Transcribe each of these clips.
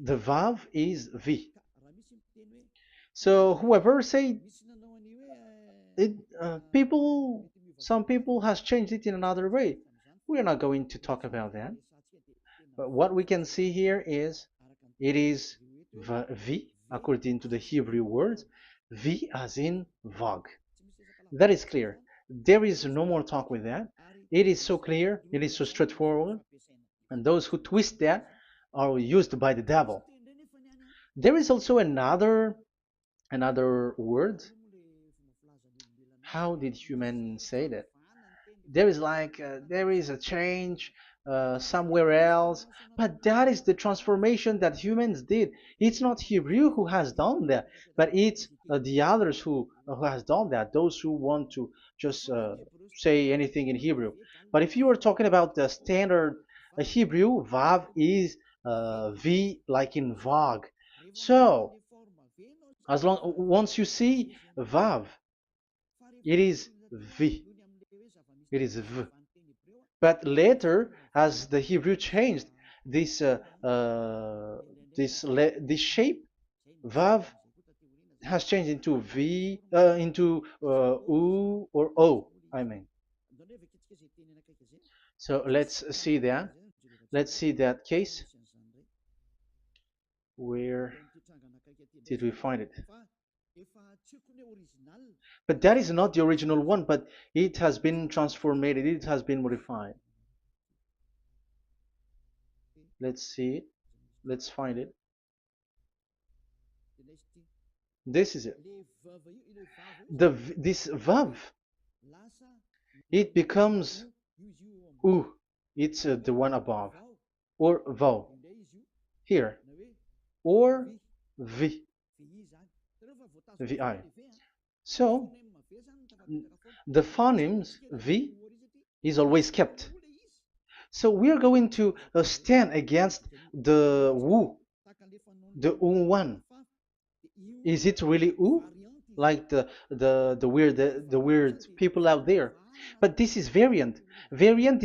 The Vav is V. So whoever say it, some people has changed it in another way. We are not going to talk about that. But what we can see here is it is V according to the Hebrew word, V as in Vag. That is clear. There is no more talk with that. It is so clear. It is so straightforward. And those who twist that are used by the devil. There is also another word. How did humans say that? There is there is a change somewhere else, but that is the transformation that humans did. It's not Hebrew who has done that, but it's the others who has done that. Those who want to just say anything in Hebrew. But if you are talking about the standard Hebrew, Vav is V like in Vag. So as long once you see Vav, it is V. It is V. But later, as the Hebrew changed, this this shape Vav has changed into V, into U or O. I mean. So let's see that. Let's see that case. Where did we find it? But that is not the original one, but it has been transformed, it has been modified. Let's see it. Let's find it. This is it. This vav, it becomes u. It's the one above, or vav here, or v, vi. So the phonemes v is always kept. So we are going to stand against the wu, the one. Is it really u? Like the weird people out there. But this is variant. Variance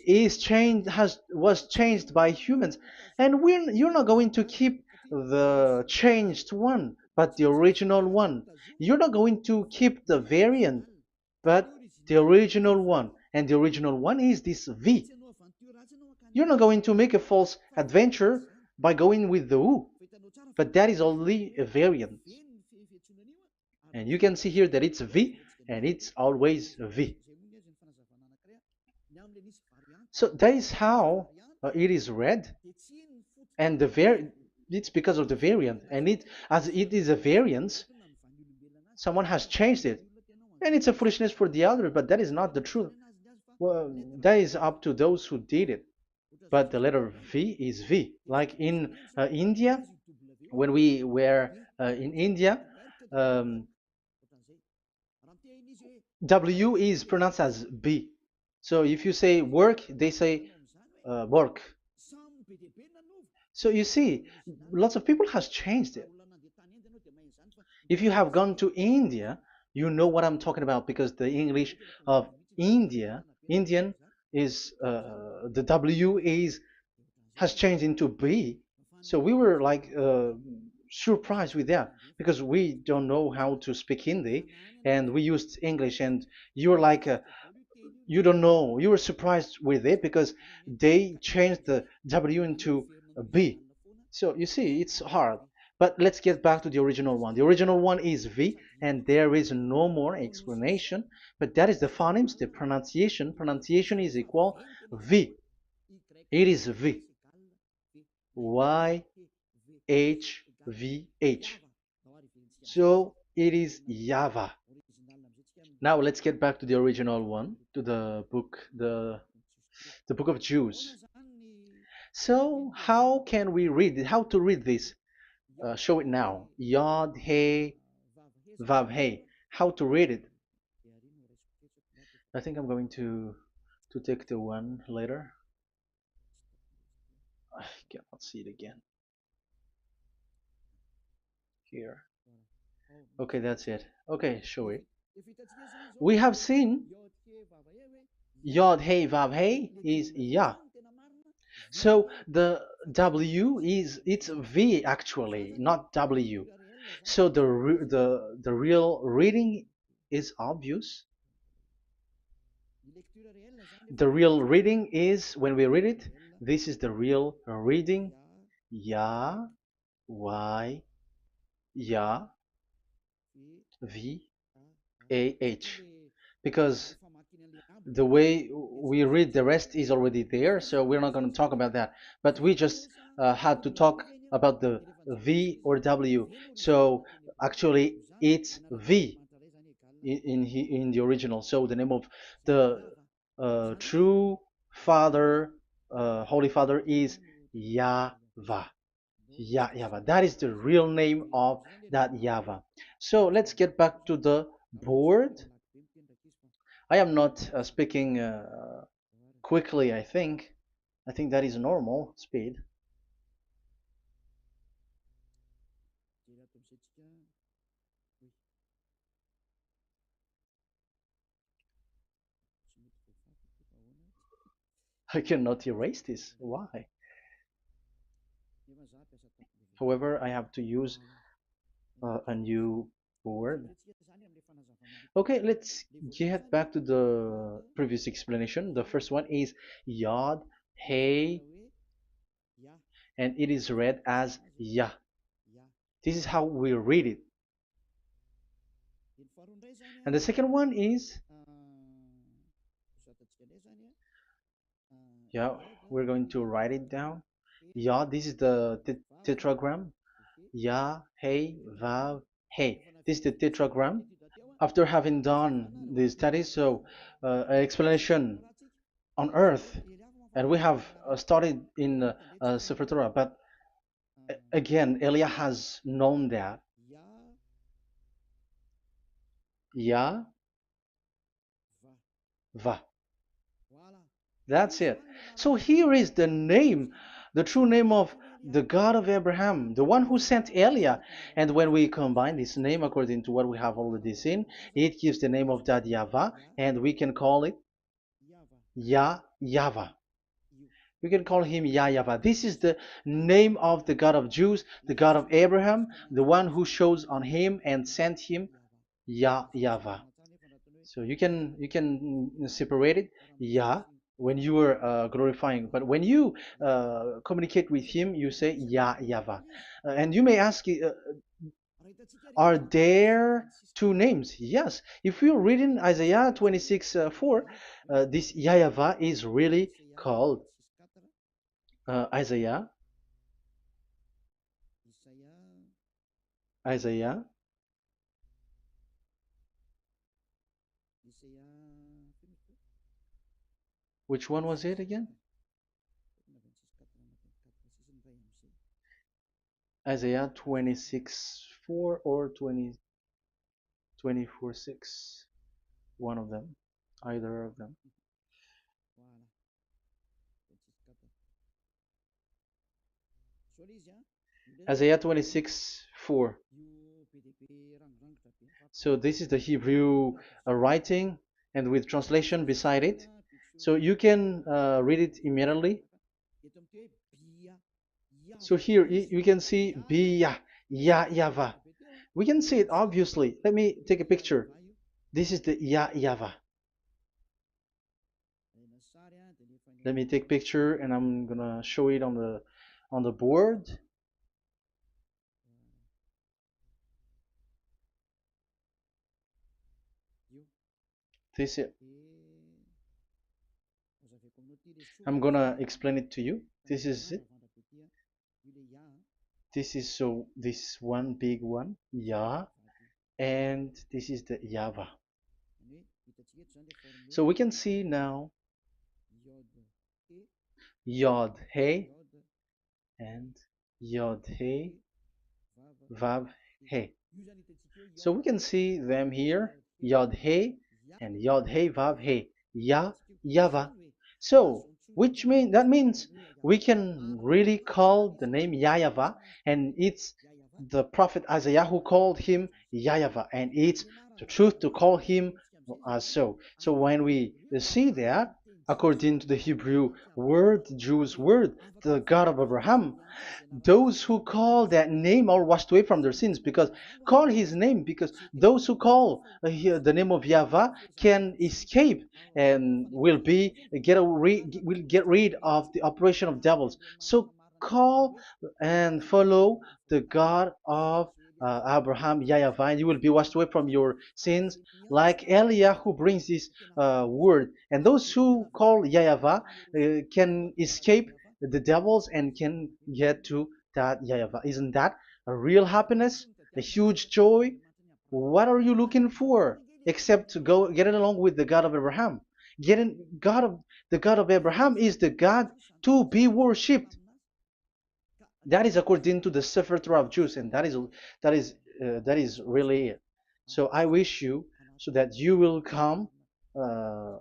is changed was changed by humans, and you're not going to keep the changed one, but the original one. You're not going to keep the variant, but the original one, and the original one is this V. You're not going to make a false adventure by going with the U, but that is only a variant. And you can see here that it's V and it's always V. So that is how it is read, and it's because of the variant, and as it is a variance, someone has changed it, and it's a foolishness for the other, but that is not the truth. Well, that is up to those who did it. But the letter V is V. Like in India, when we were in India, um, W is pronounced as B. So if you say work, they say work. So you see, lots of people has changed it. If you have gone to India, you know what I'm talking about, because the English of Indian is the W is has changed into B. So we were like surprised with that, because we don't know how to speak Hindi and we used English, and you're like you don't know, you were surprised with it because they changed the W into a B. So you see, it's hard. But let's get back to the original one. The original one is V, and there is no more explanation. But that is the phonemes, the pronunciation. Pronunciation is equal V. It is V. Y H V H. So it is YAHVAH. Now let's get back to the original one, to the book of Jews. So how can we read it? How to read this? Show it now. Yod He Vav He. How to read it? I think I'm going to take the one later. I cannot see it again. Here. Okay, that's it. Okay, show it. We have seen Yod He Vav He is Yah. So the W is it's V actually, not W. So the real reading is obvious. The real reading is when we read it, this is the real reading. Ya, Y, Ya, V, A, H. Because the way we read the rest is already there, so we're not going to talk about that. But we just had to talk about the V or W. So actually, it's V in the original. So the name of the true Father, Holy Father, is YAHVAH. YAHVAH. That is the real name of that YAHVAH. So let's get back to the board. I am not speaking quickly, I think. I think that is normal speed. I cannot erase this. Why? However, I have to use a new board. Okay, let's get back to the previous explanation. The first one is Yod, Hey, and it is read as Yah. This is how we read it. And the second one is, yeah, we're going to write it down. Yah, this is the tetragram. Yah, Hey, Vav, Hey. This is the tetragram. After having done the studies, so an explanation on earth, and we have started in Sefer Torah, but again, Elia has known that Yah, Va. That's it. So here is the name, the true name of the God of Abraham, the one who sent Elia. And when we combine this name according to what we have already seen, it gives the name of that Yahvah, and we can call it Yahvah. We can call him YAHVAH. This is the name of the God of Jews, the God of Abraham, the one who shows on him and sent him, YAHVAH. So you can separate it, Yah, when you are glorifying, but when you communicate with him, you say YAHVAH. And you may ask, are there two names? Yes. If you're reading Isaiah 26:4, this YAHVAH is really called Isaiah, Isaiah. Which one was it again? Isaiah 26:4 or 24:6. One of them, either of them. Isaiah 26:4. So this is the Hebrew writing, and with translation beside it. So you can read it immediately. So here you can see Biyah, YAHVAH. We can see it obviously. Let me take a picture. This is the YAHVAH. Let me take picture, and I'm gonna show it on the board. This is, I'm gonna explain it to you. This is it. This is so this one big one, Yah, and this is the YAHVAH. So we can see now Yod He and Yod He Vav He. So we can see them here, Yod He and Yod He Vav He, YAHVAH. So that means we can really call the name YAHVAH, and it's the prophet Isaiah who called him YAHVAH, and it's the truth to call him as so. So when we see that, according to the Hebrew word, the Jews' word, the God of Abraham. Those who call that name are washed away from their sins, because call his name, because those who call the name of Yahweh can escape and will get rid of the operation of devils. So call and follow the God of Abraham, Yahweh, and you will be washed away from your sins, like Eliah who brings this word. And those who call Yahweh can escape the devils and can get to that Yahweh. Isn't that a real happiness, a huge joy? What are you looking for except to go getting along with the God of Abraham? Getting God of the God of Abraham is the God to be worshipped. That is according to the Sefer Torah of Jews, and that is really it. So I wish you so that you will uh,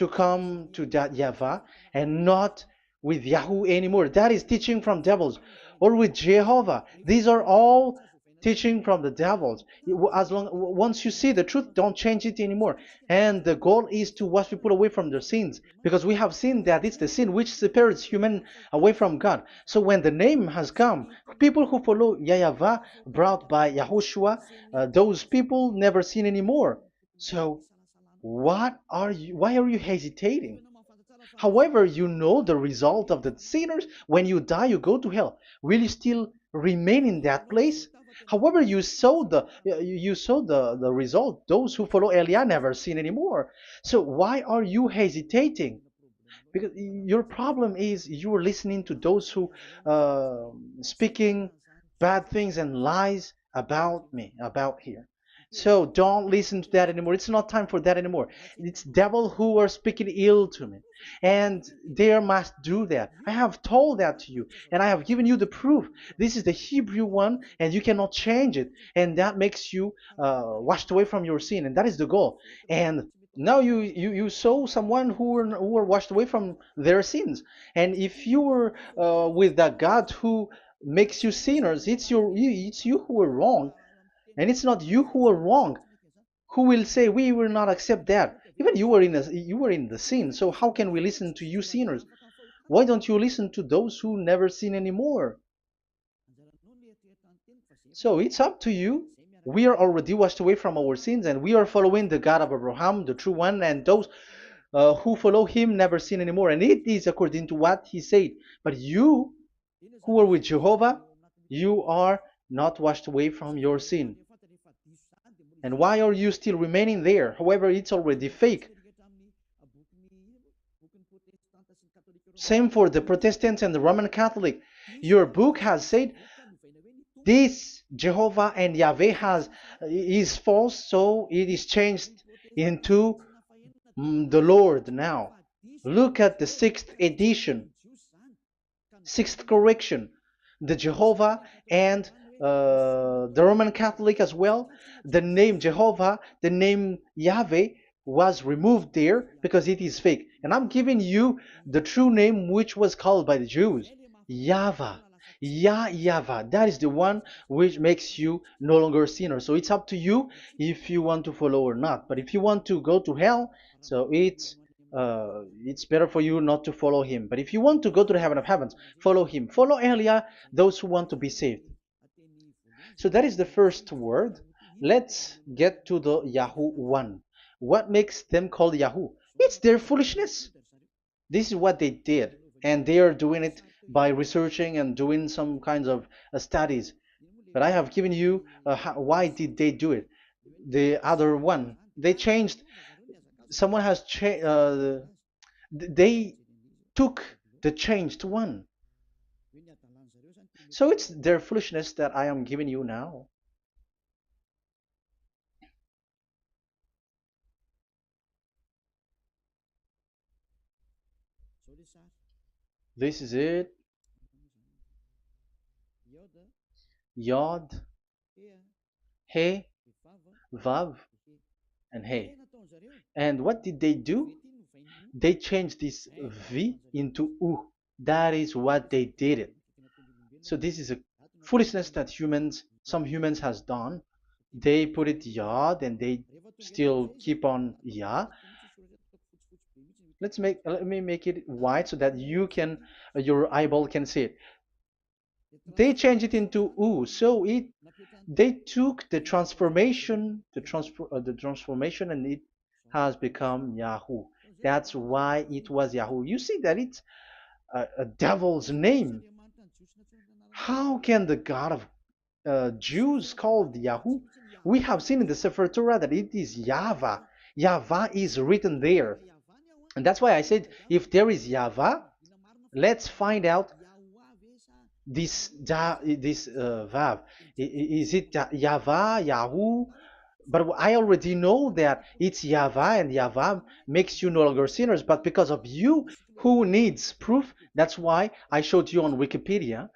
come to that Yahweh and not with Yahoo anymore. That is teaching from devils, or with Jehovah. These are all teaching from the devils. As long once you see the truth, don't change it anymore. And the goal is to wash people away from their sins, because we have seen that it's the sin which separates human away from God. So when the name has come, people who follow Yahweh brought by Yahushua, those people never sin anymore. So why are you hesitating? However, you know the result of the sinners. When you die, you go to hell. Will you still remain in that place? However, you saw the result. Those who follow Eliah never sin anymore. So why are you hesitating? Because your problem is you are listening to those who speaking bad things and lies about me, about here. So don't listen to that anymore. It's not time for that anymore. It's devil who are speaking ill to me, and they must do that. I have told that to you, and I have given you the proof. This is the Hebrew one, and you cannot change it, and that makes you washed away from your sin, and that is the goal. And now you saw someone who were washed away from their sins, and if you were with that God who makes you sinners, it's you who are wrong, and it's not you who are wrong. Who will say we will not accept that? Even you were in the sin, so how can we listen to you sinners? Why don't you listen to those who never sin anymore? So it's up to you. We are already washed away from our sins, and we are following the God of Abraham, the true one, and those who follow him never sin anymore. And it is according to what he said. But you who are with Jehovah, you are not washed away from your sin. And why are you still remaining there? However, it's already fake. Same for the Protestants and the Roman Catholic. Your book has said this Jehovah and Yahweh is false, so it is changed into the Lord now. Look at the sixth edition, sixth correction. The Jehovah and the Roman Catholic as well. The name Jehovah, the name Yahweh was removed there because it is fake. And I'm giving you the true name which was called by the Jews, YAHVAH. Yahvah. That is the one which makes you no longer a sinner. So it's up to you if you want to follow or not. But if you want to go to hell, so it's better for you not to follow him. But if you want to go to the heaven of heavens, follow him. Follow Elia, those who want to be saved. So that is the first word. Let's get to the Yahoo one. What makes them called Yahoo? It's their foolishness. This is what they did, and they are doing it by researching and doing some kinds of studies. But I have given you why did they do it. The other one, they changed. Someone has changed. They took the changed one. So it's their foolishness that I am giving you now. This is it. Yod, He, Vav, and He. And what did they do? They changed this V into U. That is what they did it. So this is a foolishness that some humans has done. They put it Yod and they still keep on Ya. Let me make it white so that you can your eyeball can see it. They changed it into U, so it they took the transformation, and it has become Yahoo. That's why it was Yahoo. You see that it's a devil's name. How can the God of Jews called Yahoo? We have seen in the Sefer Torah that it is YAHVAH. YAHVAH is written there. And that's why I said, if there is YAHVAH, let's find out this Vav. Is it YAHVAH, Yahoo? But I already know that it's YAHVAH, and YAHVAH makes you no longer sinners. But because of you, who needs proof? That's why I showed you on Wikipedia,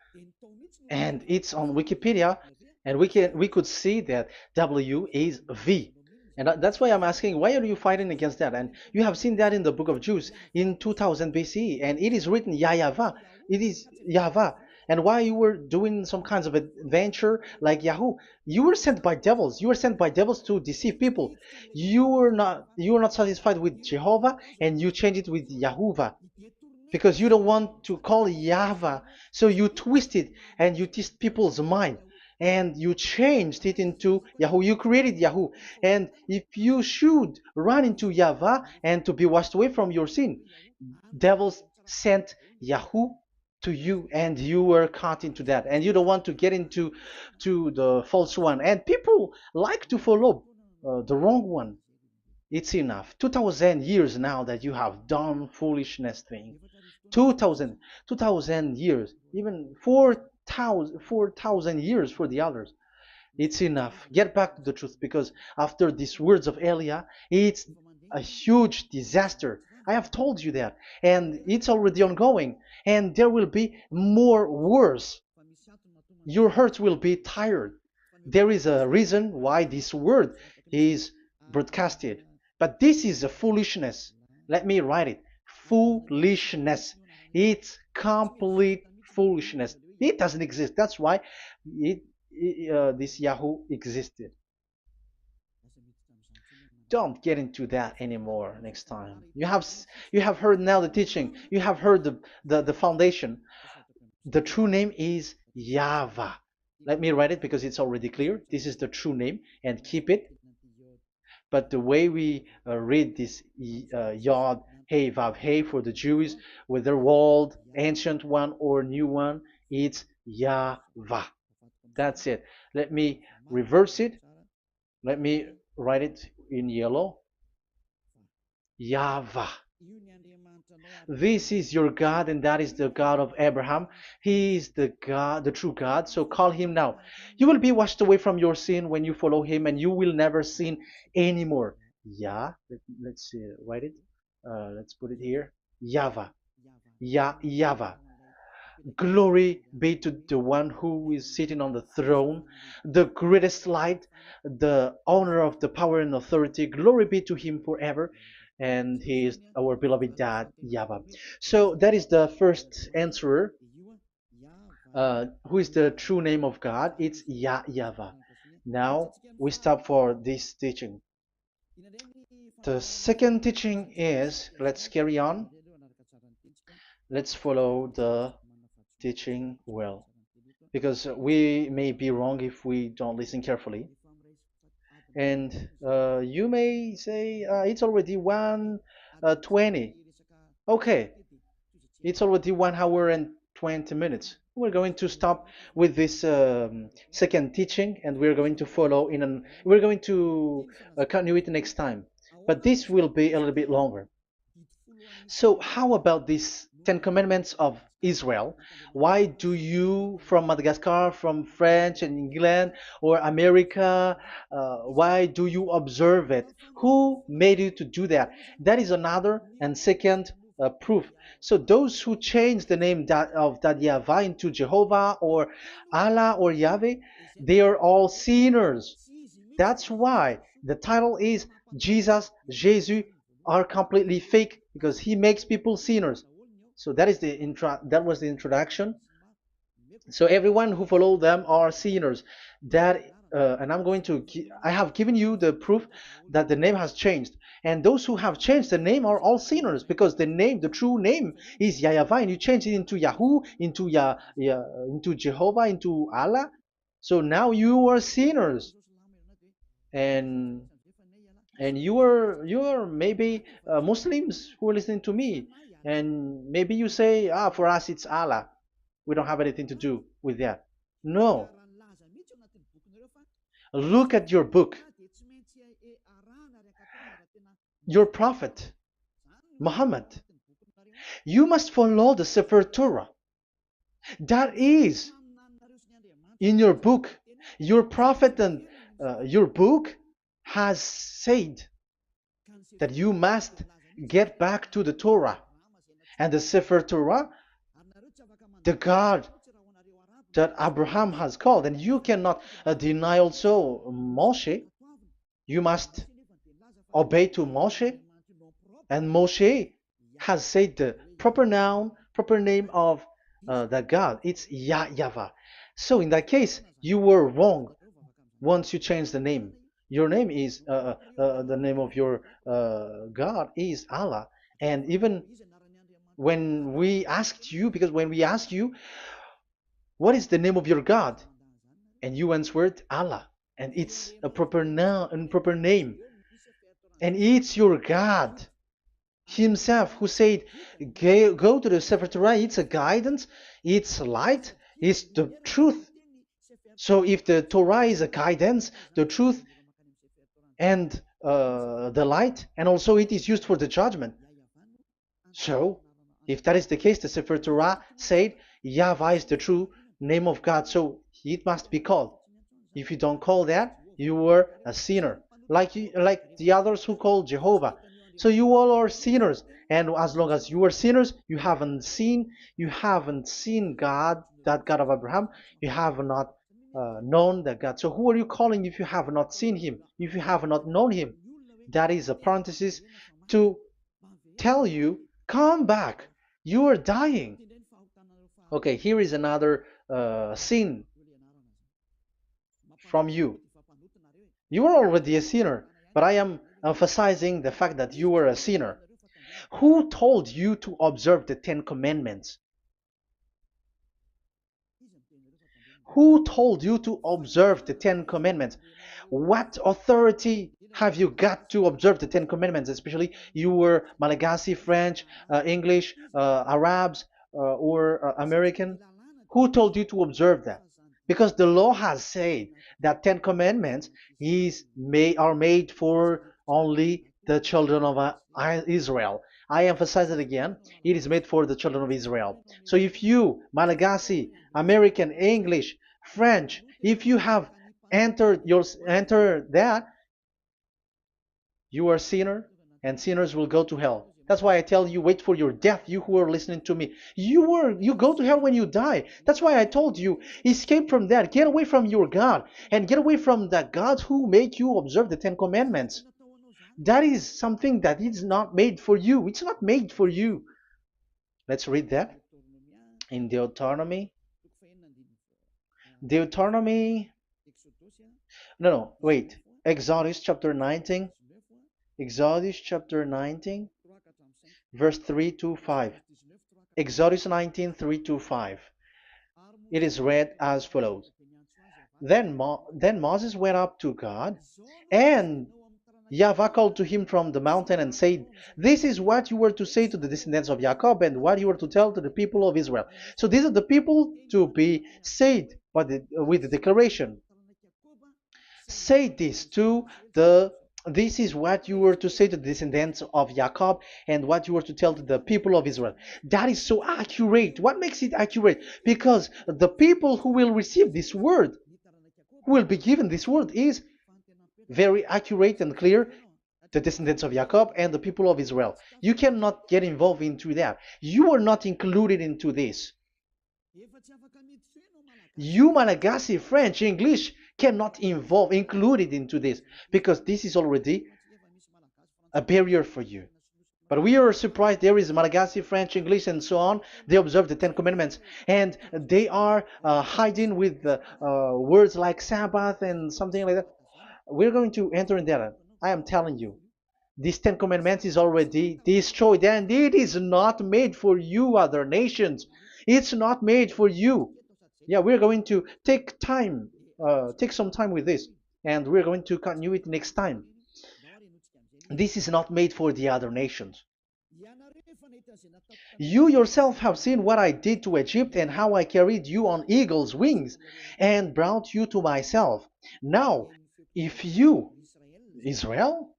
and it's on Wikipedia, and we could see that W is V. And that's why I'm asking, why are you fighting against that? And you have seen that in the book of Jude in 2000 BCE, and it is written YAHVAH. It is YAHVAH. And why you were doing some kinds of adventure like Yahoo? You were sent by devils. You were sent by devils to deceive people. You were not satisfied with Jehovah, and you changed it with Yahuwah because you don't want to call Yahvah. So you twist it and you twist people's mind, and you changed it into Yahoo. You created Yahoo. And if you should run into Yahvah and to be washed away from your sin, devils sent Yahoo to you, and you were caught into that, and you don't want to get into the false one, and people like to follow the wrong one. It's enough. 2000 years now that you have done foolishness thing. 2000 years, even 4,000 years for the others. It's enough. Get back to the truth, because after these words of Elia, it's a huge disaster. I have told you that, and it's already ongoing, and there will be more wars. Your heart will be tired. There is a reason why this word is broadcasted, but this is a foolishness. Let me write it. Foolishness. It's complete foolishness. It doesn't exist. That's why this Yahoo existed. Don't get into that anymore next time. You have heard now the teaching. You have heard the foundation. The true name is YAHVAH. Let me write it because it's already clear. This is the true name, and keep it. But the way we read this Yod, Hey, Vav, Hey for the Jews, whether old, ancient one or new one, it's YAHVAH. That's it. Let me reverse it. Let me write it in yellow. YAHVAH. This is your God, and that is the God of Abraham. He is the God, the true God. So call him now. You will be washed away from your sin when you follow him, and you will never sin anymore. Yeah, let's write it. Let's put it here. YAHVAH. YAHVAH. Glory be to the one who is sitting on the throne, the greatest light, the owner of the power and authority. Glory be to him forever. And he is our beloved dad, Yahweh. So that is the first answer. Who is the true name of God? It's Yahweh. Now we stop for this teaching. The second teaching is, let's carry on. Let's follow the teaching well, because we may be wrong if we don't listen carefully. And you may say it's already 1:20. Okay, it's already 1 hour and 20 minutes. We're going to stop with this second teaching, and we're going to follow we're going to continue it next time, but this will be a little bit longer. So how about these 10 commandments of Israel? Why do you from Madagascar, from France and England or America, why do you observe it? Who made you to do that? That is another and second proof. So those who change the name of Yahavah into Jehovah or Allah or Yahweh, they are all sinners. That's why the title is Jesus are completely fake, because he makes people sinners. So that was the introduction. So everyone who follow them are sinners. That and I'm going to, I have given you the proof that the name has changed. And those who have changed the name are all sinners, because the name, the true name is YAHVAH, and you change it into Yahoo, into into Jehovah, into Allah. So now you are sinners, and you are maybe Muslims who are listening to me, and maybe you say, ah, for us it's Allah. We don't have anything to do with that. No, look at your book. Your prophet, Muhammad. You must follow the Sefer Torah. That is in your book. Your prophet and your book has said that you must get back to the Torah. And the Sefer Torah, the God that Abraham has called. And you cannot deny also Moshe. You must obey to Moshe. And Moshe has said the proper noun, proper name of the God. It's YAHVAH. So in that case, you were wrong once you change the name. Your name is, the name of your God is Allah. And even when we asked you, because when we asked you, what is the name of your God? And you answered Allah. And it's a proper noun and proper name. And it's your God Himself who said, go to the Sefer Torah. It's a guidance, it's light, it's the truth. So if the Torah is a guidance, the truth, and the light, and also it is used for the judgment. So if that is the case, the Sefer Torah said YAHVAH is the true name of God, so it must be called. If you don't call that, you were a sinner, like the others who call Jehovah. So you all are sinners, and as long as you are sinners, you haven't seen God, that God of Abraham. You have not known that God. So who are you calling if you have not seen Him? If you have not known Him? That is a parenthesis to tell you, come back. You are dying. Okay, here is another sin from you. You are already a sinner, but I am emphasizing the fact that you were a sinner. Who told you to observe the 10 Commandments? Who told you to observe the 10 Commandments? What authority have you got to observe the 10 Commandments? Especially you were Malagasy, French, English, Arabs, or American. Who told you to observe that? Because the law has said that 10 Commandments are made for only the children of Israel. I emphasize it again. It is made for the children of Israel. So if you, Malagasy, American, English, French, if you have entered that, you are a sinner, and sinners will go to hell. That's why I tell you, wait for your death, you who are listening to me. You go to hell when you die. That's why I told you, escape from that. Get away from your God, and get away from the gods who make you observe the 10 Commandments. That is something that is not made for you. It's not made for you. Let's read that in Deuteronomy. No, wait. Exodus chapter 19. Exodus chapter 19, verse 3 to 5. Exodus 19, 3 to 5. It is read as follows. Then Moses went up to God, and YAHVAH called to him from the mountain and said, this is what you were to say to the descendants of Jacob, and what you were to tell to the people of Israel. So these are the people to be saved with the declaration. Say this to this is what you were to say to the descendants of Jacob, and what you were to tell to the people of Israel. That is so accurate. What makes it accurate? Because the people who will receive this word, who will be given this word, is very accurate and clear. The descendants of Jacob and the people of Israel. You cannot get involved into that. You are not included into this. You, Malagasy, French, English, cannot included into this, because this is already a barrier for you. But we are surprised there is Malagasy, French, English, and so on. They observe the Ten Commandments, and they are hiding with words like Sabbath and something like that. We're going to enter in that. I am telling you, this Ten Commandments is already destroyed, and it is not made for you, other nations. It's not made for you. Yeah, we're going to take some time with this, and we're going to continue it next time. This is not made for the other nations. You yourself have seen what I did to Egypt and how I carried you on eagle's wings and brought you to myself. Now, if you, Israel,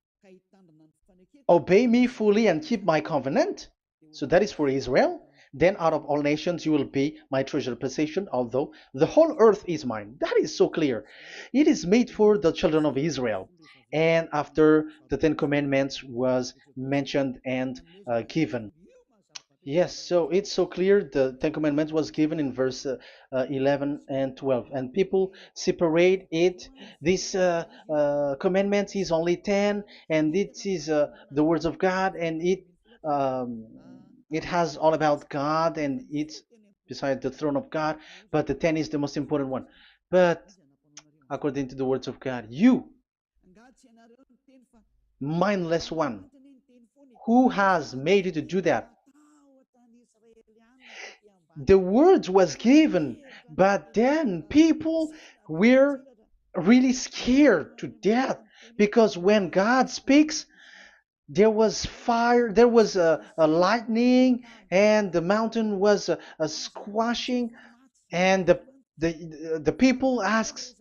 obey me fully and keep my covenant, so that is for Israel, then out of all nations you will be my treasured possession, although the whole earth is mine. That is so clear. It is made for the children of Israel. And after the Ten Commandments was mentioned and given. Yes, so it's so clear. The Ten Commandments was given in verse 11 and 12, and people separate it. This commandment is only 10, and it is the words of God, and um, it has all about God, and it's beside the throne of God. But the 10 is the most important one. But according to the words of God, you, mindless one, who has made you to do that? The words was given, but then people were really scared to death because when God speaks, there was fire, there was a lightning, and the mountain was a squashing, and the people asks,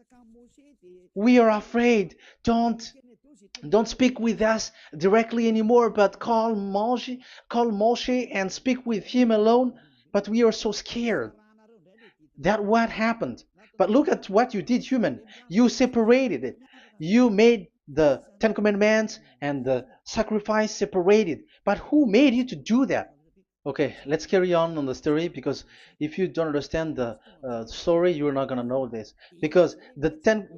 "We are afraid. Don't speak with us directly anymore, but call Moshe and speak with him alone." But we are so scared. That what happened. But look at what you did, human. You separated it. You made the Ten Commandments and the sacrifice separated. But who made you to do that? Okay, let's carry on the story because if you don't understand the story, you're not gonna know this. Because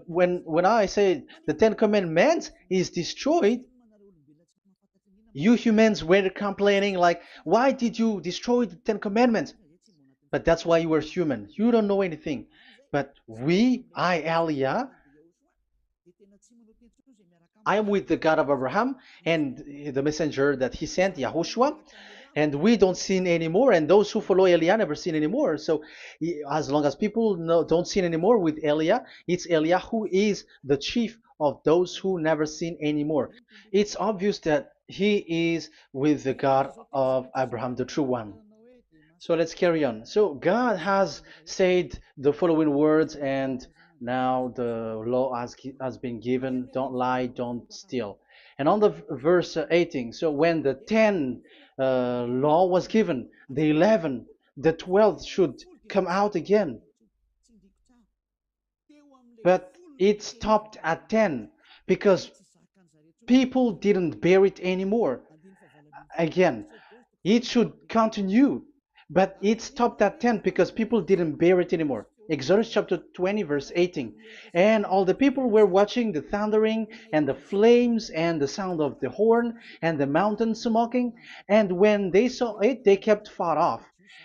when I say the Ten Commandments is destroyed, you humans were complaining like, why did you destroy the Ten Commandments? But that's why you are human. You don't know anything. But Elia, I am with the God of Abraham and the messenger that he sent, YAHOSHUAH, and we don't sin anymore. And those who follow Elia never sin anymore. So as long as people don't sin anymore with Elia, it's Elia who is the chief of those who never sin anymore. It's obvious that he is with the God of Abraham, the true one. So let's carry on. So God has said the following words, and now the law has been given: don't lie, don't steal. And on the verse 18, so when the 10 law was given, the 11, the 12th should come out again. But it stopped at 10 because people didn't bear it anymore. Again, it should continue, but it stopped at 10 because people didn't bear it anymore. Exodus chapter 20, verse 18. And all the people were watching the thundering and the flames and the sound of the horn and the mountain smoking. And when they saw it, they kept far off,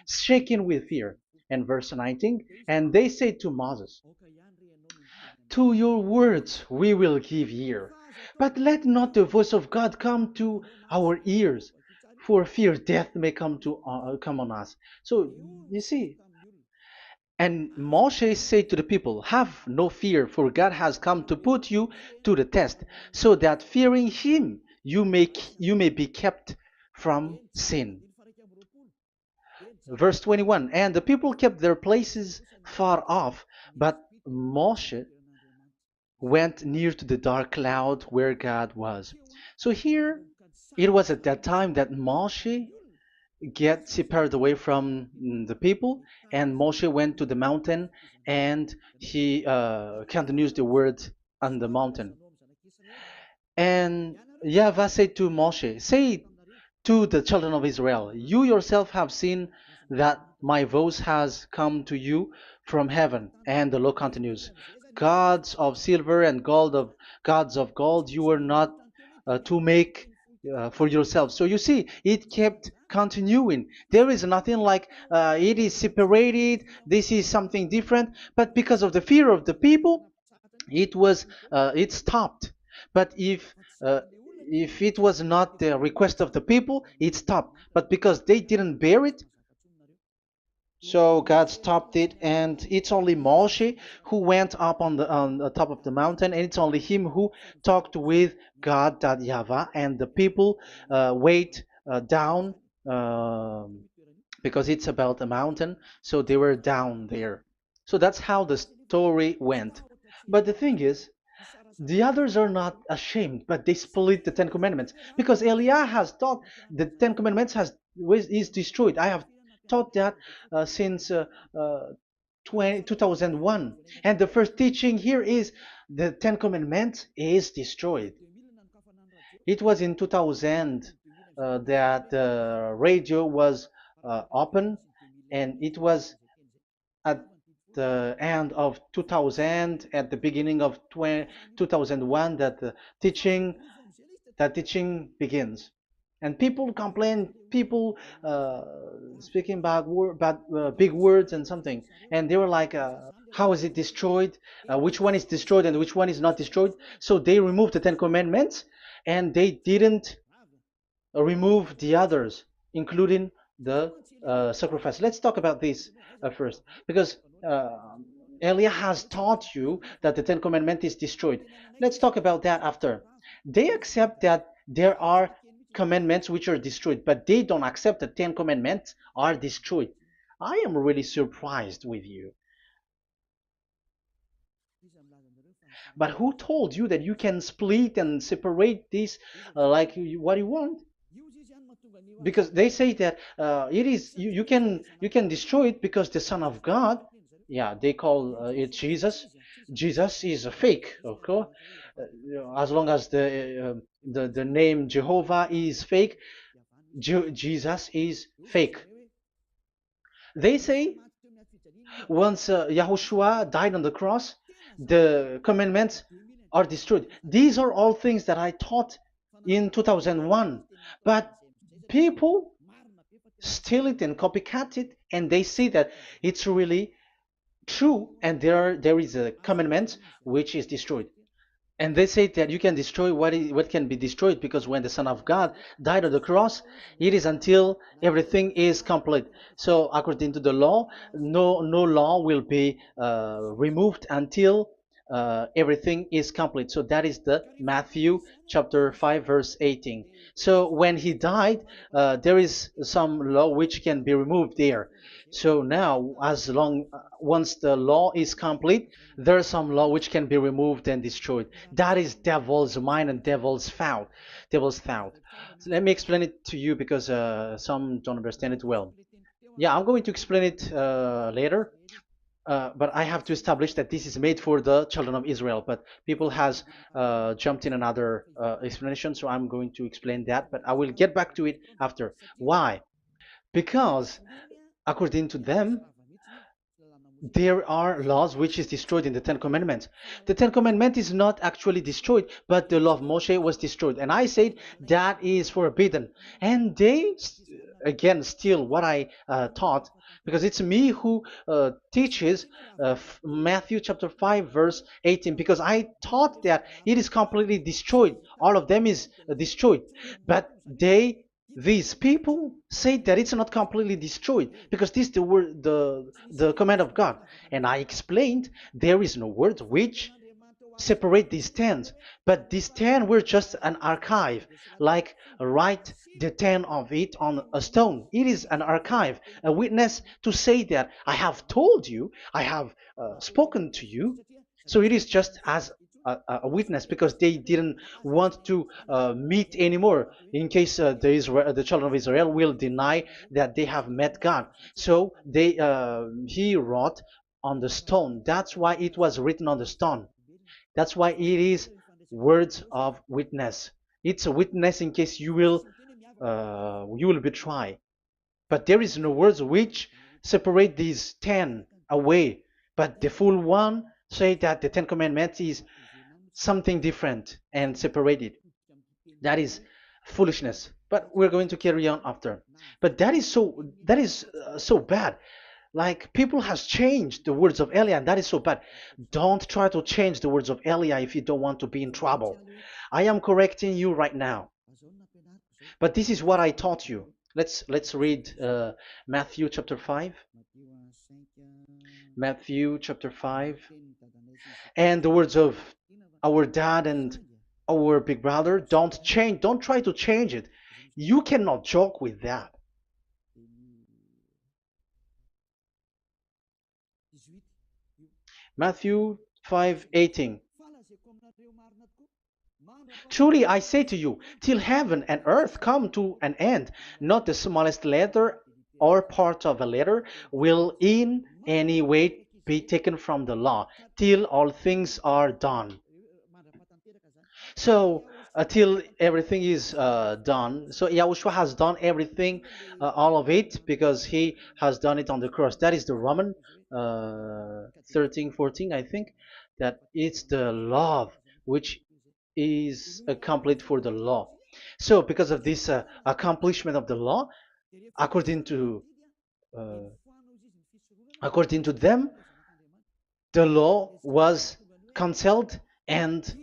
shaking with fear. And verse 19, and they said to Moses, to your words we will give ear, but let not the voice of God come to our ears, for fear death may come on us. So you see, and Moshe said to the people, have no fear, for God has come to put you to the test, so that fearing him you may be kept from sin. Verse 21, and the people kept their places far off, but Moshe went near to the dark cloud where God was. So here, it was at that time that Moshe get separated away from the people, and Moshe went to the mountain, and he continues the word on the mountain. And YAHVAH said to Moshe, say to the children of Israel, you yourself have seen that my voice has come to you from heaven. And the law continues, gods of silver and gods of gold you are not to make for yourself. So you see, it kept continuing. There is nothing like it is separated. This is something different. But because of the fear of the people, it stopped. But uh, if it was not the request of the people, it stopped. But because they didn't bear it, so God stopped it, and it's only Moshe who went up on the top of the mountain, and it's only him who talked with God, that Yahweh, and the people wait down, because it's about a mountain, so they were down there. So that's how the story went. But the thing is, the others are not ashamed, but they split the Ten Commandments, because Eliah has taught the Ten Commandments is destroyed. I have taught that since uh, 2001, and the first teaching here is the Ten Commandments is destroyed. It was in 2000 that the radio was open, and it was at the end of 2000, at the beginning of 2001, that the teaching begins. And people complain, people speaking big words and something, and they were like, how is it destroyed, which one is destroyed and which one is not destroyed. So they removed the Ten Commandments, and they didn't remove the others, including the sacrifice. Let's talk about this first, because Elia has taught you that the Ten Commandment is destroyed. Let's talk about that after. They accept that there are commandments which are destroyed, but they don't accept that 10 commandments are destroyed. I am really surprised with you. But who told you that you can split and separate this what you want? Because they say that you can destroy it because the Son of God, yeah, they call it Jesus. Jesus is a fake, okay? As long as the name Jehovah is fake, Jesus is fake. They say once Yahushua died on the cross, the commandments are destroyed. These are all things that I taught in 2001, but people steal it and copycat it, and they see that it's really true, and there is a commandment which is destroyed. And they say that you can destroy what can be destroyed, because when the Son of God died on the cross, it is until everything is complete. So according to the law, no law will be removed until everything is complete. So that is the Matthew chapter 5 verse 18. So when he died, there is some law which can be removed there. So now, once the law is complete, there is some law which can be removed and destroyed. That is devil's mind and devil's thought. Devil's thought. So let me explain it to you, because some don't understand it well. Yeah, I'm going to explain it later. But I have to establish that this is made for the children of Israel. But people has jumped in another explanation, so I'm going to explain that. But I will get back to it after. Why? Because according to them, there are laws which is destroyed in the Ten Commandments. The Ten Commandment is not actually destroyed, but the law of Moshe was destroyed. And I said that is forbidden. And they, again, steal what I taught, because it's me who teaches Matthew chapter 5 verse 18, because I taught that it is completely destroyed. All of them is destroyed. But these people say that it's not completely destroyed, because this is the word, the command of God. And I explained there is no word which separate these 10, but these 10 were just an archive, like write the 10 of it on a stone. It is an archive, a witness to say that I have told you, I have spoken to you. So it is just as a witness, because they didn't want to meet anymore, in case the children of Israel will deny that they have met God. So he wrote on the stone. That's why it was written on the stone. That's why it is words of witness. It's a witness in case you will betray. But there is no words which separate these 10 away. But the full one say that the 10 commandments is something different and separated. That is foolishness. But we're going to carry on after. But that is so bad. Like people has changed the words of Elia, and that is so bad. Don't try to change the words of Elia if you don't want to be in trouble. I am correcting you right now. But this is what I taught you. Let's read Matthew chapter 5. Matthew chapter 5. And the words of our dad and our big brother, don't try to change it. You cannot joke with that. Matthew 5:18. Truly I say to you, till heaven and earth come to an end, not the smallest letter or part of a letter will in any way be taken from the law, till all things are done. So until everything is done, so Yahushua has done everything, all of it, because he has done it on the cross. That is the Roman 13, 14, I think, that it's the love which is complete for the law. So because of this accomplishment of the law, according to uh, according to them, the law was cancelled and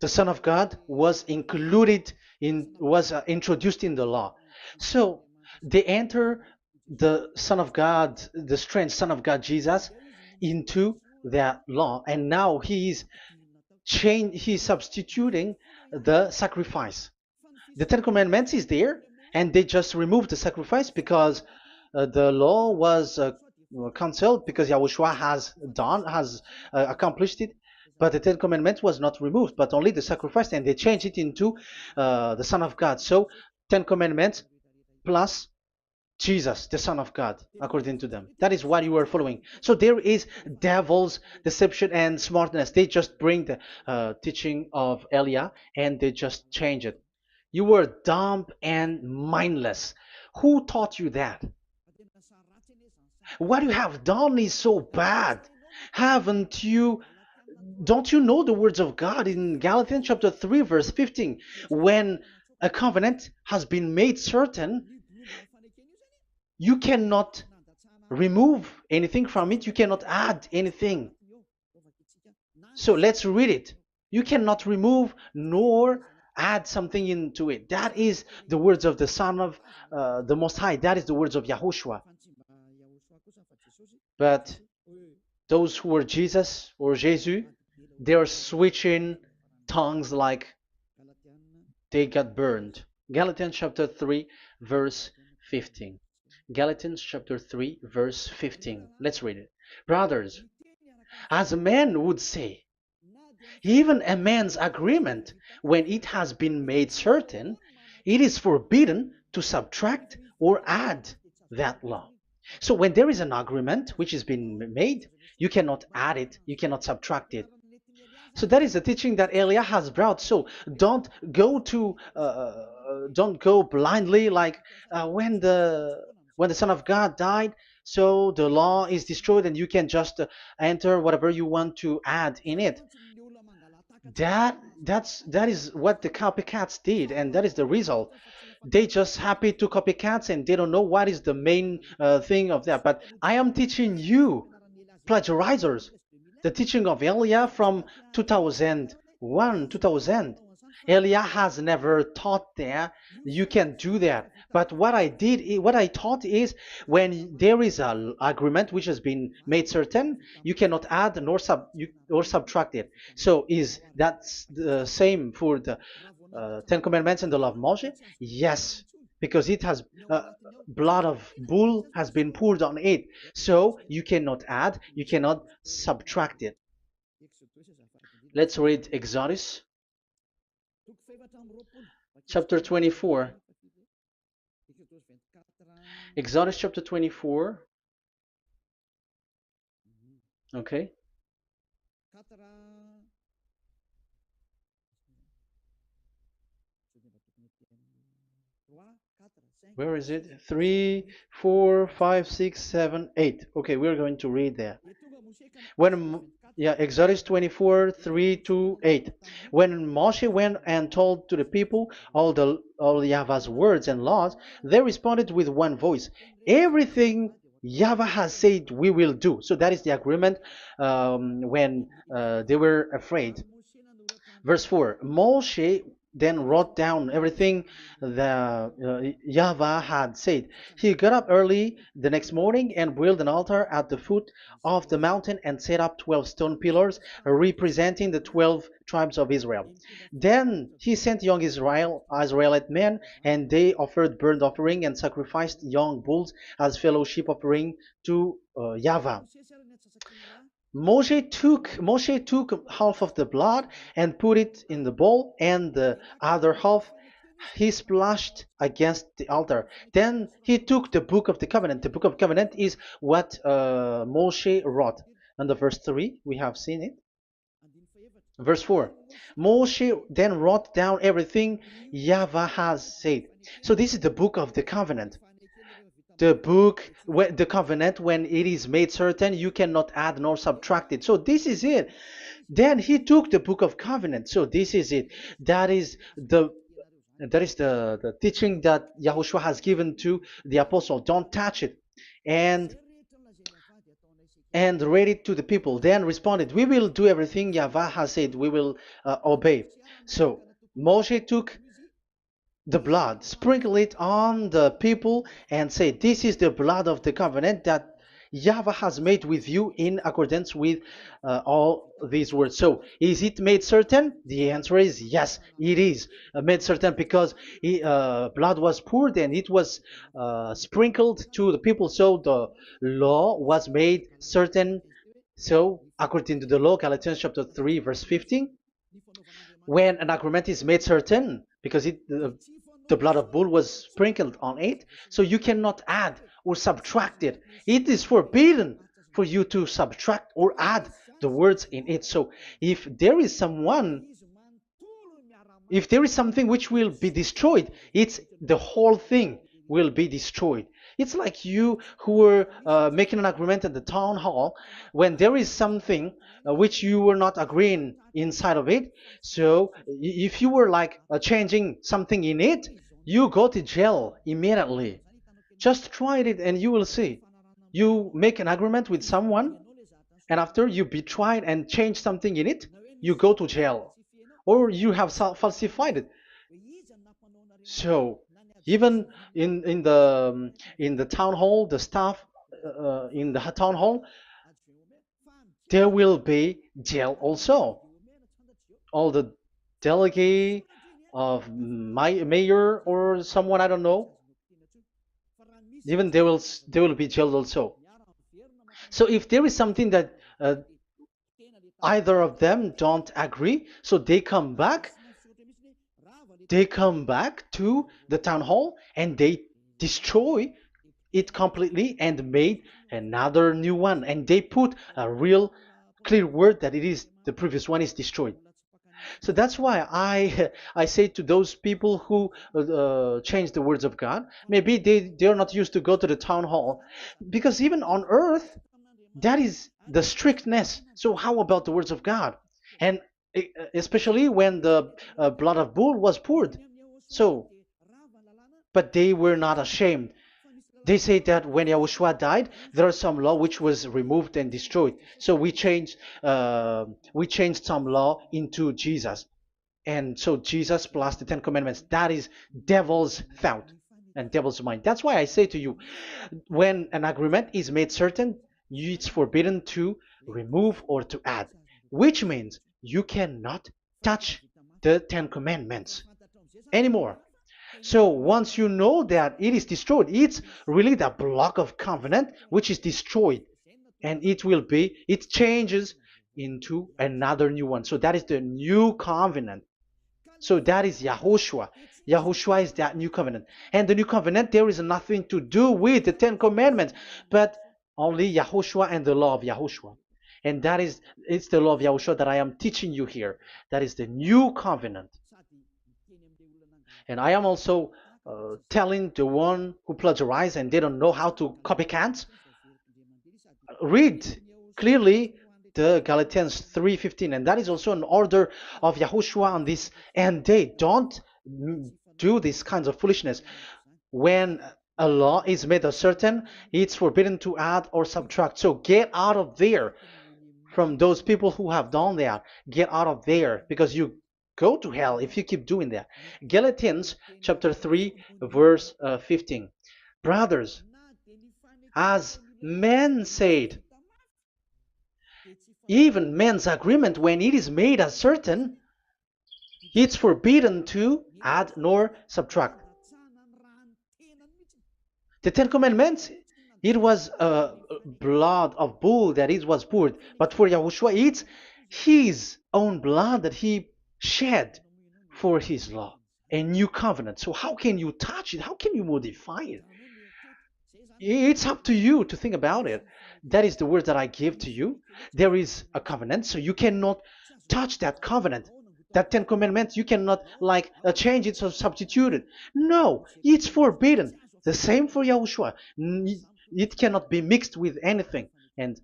the Son of God was introduced in the law. So they enter the Son of God, the strange Son of God Jesus, into that law, and now he's substituting the sacrifice. The Ten Commandments is there, and they just removed the sacrifice because the law was cancelled because Yahushua has accomplished it. But the Ten Commandments was not removed, but only the sacrifice, and they changed it into the Son of God. So Ten Commandments plus Jesus, the Son of God, according to them. That is what you are following. So there is devil's deception and smartness. They just bring the teaching of Elia and they just change it. You were dumb and mindless. Who taught you that? What you have done is so bad. Haven't you? Don't you know the words of God in Galatians chapter 3, verse 15? When a covenant has been made certain, you cannot remove anything from it, you cannot add anything. So let's read it. You cannot remove nor add something into it. That is the words of the Son of the Most High. That is the words of Yahushua. But those who were Jesus or Jesus, they are switching tongues like they got burned. Galatians chapter 3, verse 15. Galatians chapter 3, verse 15. Let's read it. Brothers, as a man would say, even a man's agreement, when it has been made certain, it is forbidden to subtract or add that law. So when there is an agreement which has been made, you cannot add it, you cannot subtract it. So that is the teaching that Elia has brought. So don't go blindly like when the Son of God died. So the law is destroyed, and you can just enter whatever you want to add in it. That is what the copycats did, and that is the result. They just happy to copycats, and they don't know what is the main thing of that. But I am teaching you plagiarizers the teaching of Elia from 2001, 2000. Elia has never taught that you can do that. But what I taught is when there is an agreement which has been made certain, you cannot add or subtract it. So is that the same for the Ten Commandments and the law of Moshe? Yes, because it has blood of bull has been poured on it. So you cannot add, you cannot subtract it. Let's read Exodus chapter 24. Exodus chapter 24. Okay. Where is it? 3, 4, 5, 6, 7, 8. Okay, we're going to read there. When yeah, Exodus 24, 3 to 8. When Moshe went and told to the people all Yahweh's words and laws, they responded with one voice. Everything Yahweh has said we will do. So that is the agreement when they were afraid. Verse 4, Moshe then wrote down everything the Yahweh had said. He got up early the next morning and built an altar at the foot of the mountain and set up 12 stone pillars representing the 12 tribes of Israel. Then he sent young Israelite men, and they offered burnt offering and sacrificed young bulls as fellowship offering to Yahweh. Moshe took half of the blood and put it in the bowl, and the other half he splashed against the altar. Then he took the book of the covenant. The book of covenant is what Moshe wrote. And the verse 3, we have seen it. Verse 4, Moshe then wrote down everything Yahweh has said. So this is the book of the covenant. The covenant, when it is made certain, you cannot add nor subtract it. So this is it. Then he took the book of covenant. So this is it. That is the teaching that Yahushua has given to the apostle. Don't touch it. And read it to the people. Then responded, we will do everything Yahweh has said. We will obey. So Moshe took the blood, sprinkle it on the people, and say, this is the blood of the covenant that Yahweh has made with you in accordance with all these words. So, is it made certain? The answer is yes, it is made certain, because blood was poured and it was sprinkled to the people. So, the law was made certain. So, according to the law, Galatians chapter 3, verse 15, when an agreement is made certain, because the blood of bull was sprinkled on it, so you cannot add or subtract it. It is forbidden for you to subtract or add the words in it. So if there is something which will be destroyed, it's the whole thing will be destroyed. It's like you who were making an agreement at the town hall, when there is something which you were not agreeing inside of it. So if you were like changing something in it, you go to jail immediately. Just try it and you will see. You make an agreement with someone, and after you betray it and change something in it, you go to jail, or you have falsified it. So even in the town hall, the staff in the town hall, there will be jail also. All the delegate of my mayor or someone, I don't know, even they will be jailed also. So if there is something that either of them don't agree, so they come back to the town hall and they destroy it completely and made another new one, and they put a real clear word that it is the previous one is destroyed. So that's why I say to those people who change the words of God, maybe they're not used to go to the town hall, because even on earth that is the strictness. So how about the words of God? And especially when the blood of bull was poured. So, but they were not ashamed. They say that when Yahushua died, there are some law which was removed and destroyed. So we changed some law into Jesus, and so Jesus plus the Ten Commandments. That is devil's thought and devil's mind. That's why I say to you, when an agreement is made certain, it's forbidden to remove or to add, which means you cannot touch the Ten Commandments anymore. So once you know that it is destroyed, it's really the block of covenant which is destroyed, and it changes into another new one. So that is the new covenant. So that is Yahushua. Yahushua is that new covenant. And the new covenant, there is nothing to do with the Ten Commandments, but only Yahushua and the law of Yahushua. And it's the law of Yahushua that I am teaching you here. That is the new covenant. And I am also telling the one who plagiarized and they don't know how to copycat. Read clearly the Galatians 3:15, and that is also an order of Yahushua on this end day. Don't do these kinds of foolishness. When a law is made certain, it's forbidden to add or subtract. So get out of there from those people who have done that. Get out of there, because you go to hell if you keep doing that. Galatians chapter 3 verse 15. Brothers, as men said, even men's agreement, when it is made as certain, it's forbidden to add nor subtract. The Ten Commandments, it was blood of bull that it was poured, but for Yahushua, it's his own blood that he shed for his law, a new covenant. So how can you touch it? How can you modify it? It's up to you to think about it. That is the word that I give to you. There is a covenant, so you cannot touch that covenant. That Ten Commandments, you cannot change it or substitute it. No, it's forbidden. The same for Yahushua. It cannot be mixed with anything. And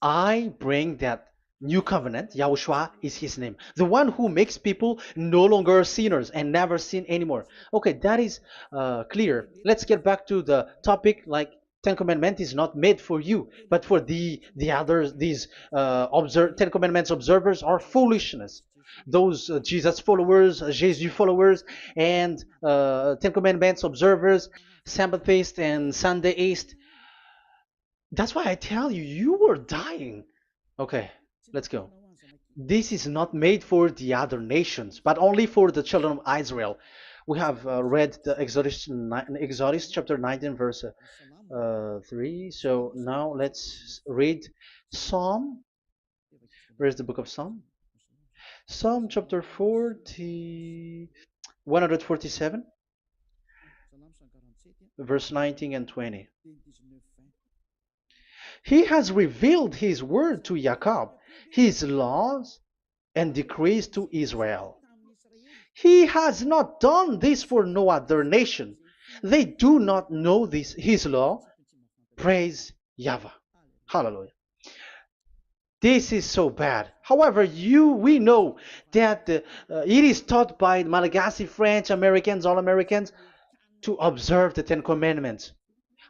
I bring that new covenant. Yahushua is his name. The one who makes people no longer sinners and never sin anymore. Okay, that is clear. Let's get back to the topic. Ten Commandments is not made for you, but for the others. These Ten Commandments observers are foolishness. Those Jesus followers, Jesus followers, and Ten Commandments observers, Sabbathists and Sundayist. That's why I tell you, you were dying. Okay, let's go. This is not made for the other nations, but only for the children of Israel. We have read the Exodus chapter 19, verse 3. So now let's read Psalm. Where's the book of Psalm? Psalm chapter 147, verse 19 and 20. He has revealed his word to Jacob, his laws and decrees to Israel. He has not done this for no other nation. They do not know this, his law. Praise YAHVAH. Hallelujah. This is so bad. However, we know that it is taught by Malagasy, French, Americans, all Americans, to observe the Ten Commandments.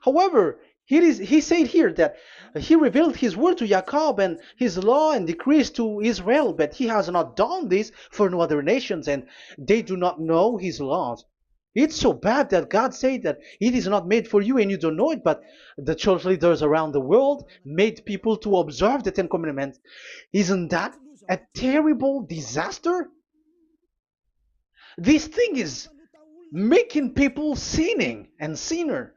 However, he said here that he revealed his word to Jacob and his law and decrees to Israel, but he has not done this for no other nations, and they do not know his laws. It's so bad that God said that it is not made for you and you don't know it, but the church leaders around the world made people to observe the Ten Commandments. Isn't that a terrible disaster? This thing is making people sinning and sinner.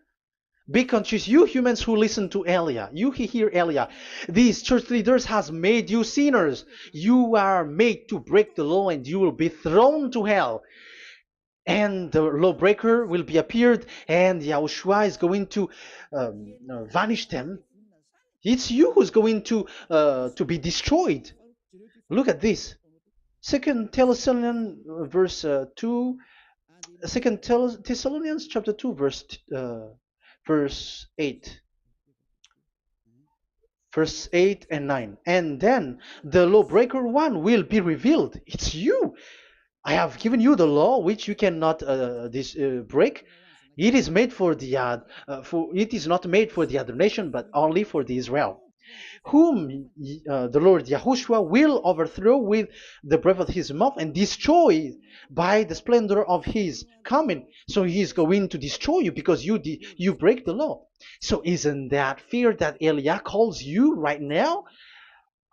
Be conscious, you humans who listen to Elia, you hear Elia. These church leaders has made you sinners. You are made to break the law and you will be thrown to hell. And the lawbreaker will be appeared and Yahushua is going to vanish them. It's you who's going to be destroyed. Look at this. Second Thessalonians verse 2. Second Thessalonians chapter 2 verse 8. Verse 8 and 9. And then the lawbreaker one will be revealed. It's you. I have given you the law which you cannot break. It is made for the it is not made for the other nation, but only for the Israel, whom the Lord Yahushua will overthrow with the breath of his mouth and destroy by the splendor of his coming. So he is going to destroy you because you break the law. So isn't that fear that Elia calls you right now?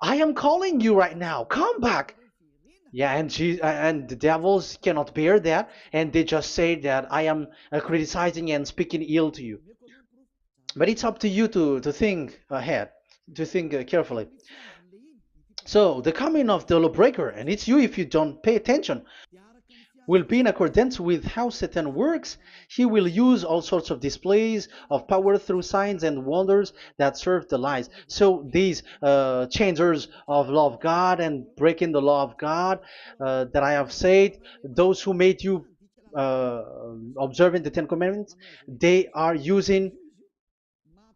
I am calling you right now. Come back. Yeah, and the devils cannot bear that, and they just say that I am criticizing and speaking ill to you. But it's up to you to think ahead, to think carefully. So the coming of the lawbreaker, and it's you if you don't pay attention, will be in accordance with how Satan works. He will use all sorts of displays of power through signs and wonders that serve the lies. So these changers of law of God and breaking the law of God that I have said, those who made you observing the Ten Commandments, they are using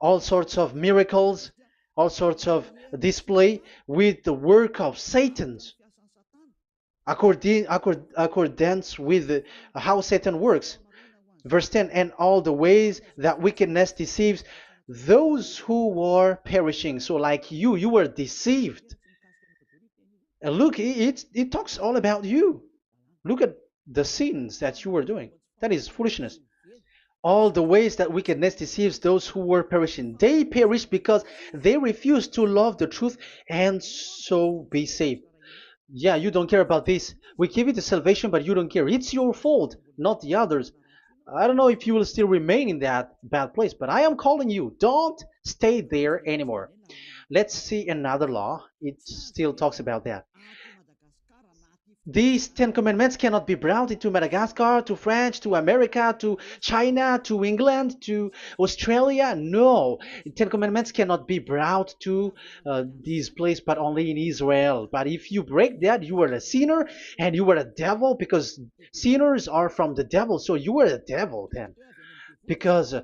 all sorts of miracles, all sorts of display with the work of Satan's, accordance with how Satan works. Verse 10, and all the ways that wickedness deceives those who were perishing. So like you were deceived. And look, it talks all about you. Look at the sins that you were doing. That is foolishness. All the ways that wickedness deceives those who were perishing. They perish because they refuse to love the truth and so be saved. Yeah, you don't care about this. We give you the salvation, but you don't care. It's your fault, not the others. I don't know if you will still remain in that bad place, but I am calling you. Don't stay there anymore. Let's see another law. It still talks about that. These Ten Commandments cannot be brought into Madagascar, to France, to America, to China, to England, to Australia. No, Ten Commandments cannot be brought to this place, but only in Israel. But if you break that, you are a sinner and you are a devil, because sinners are from the devil. So you are a devil then, because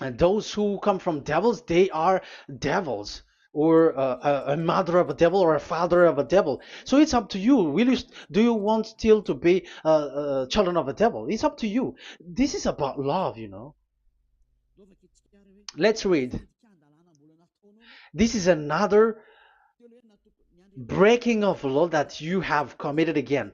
and those who come from devils, they are devils, or a mother of a devil, or a father of a devil. So it's up to you. Do you want still to be children of a devil? It's up to you. This is about love, you know. Let's read. This is another breaking of law that you have committed again.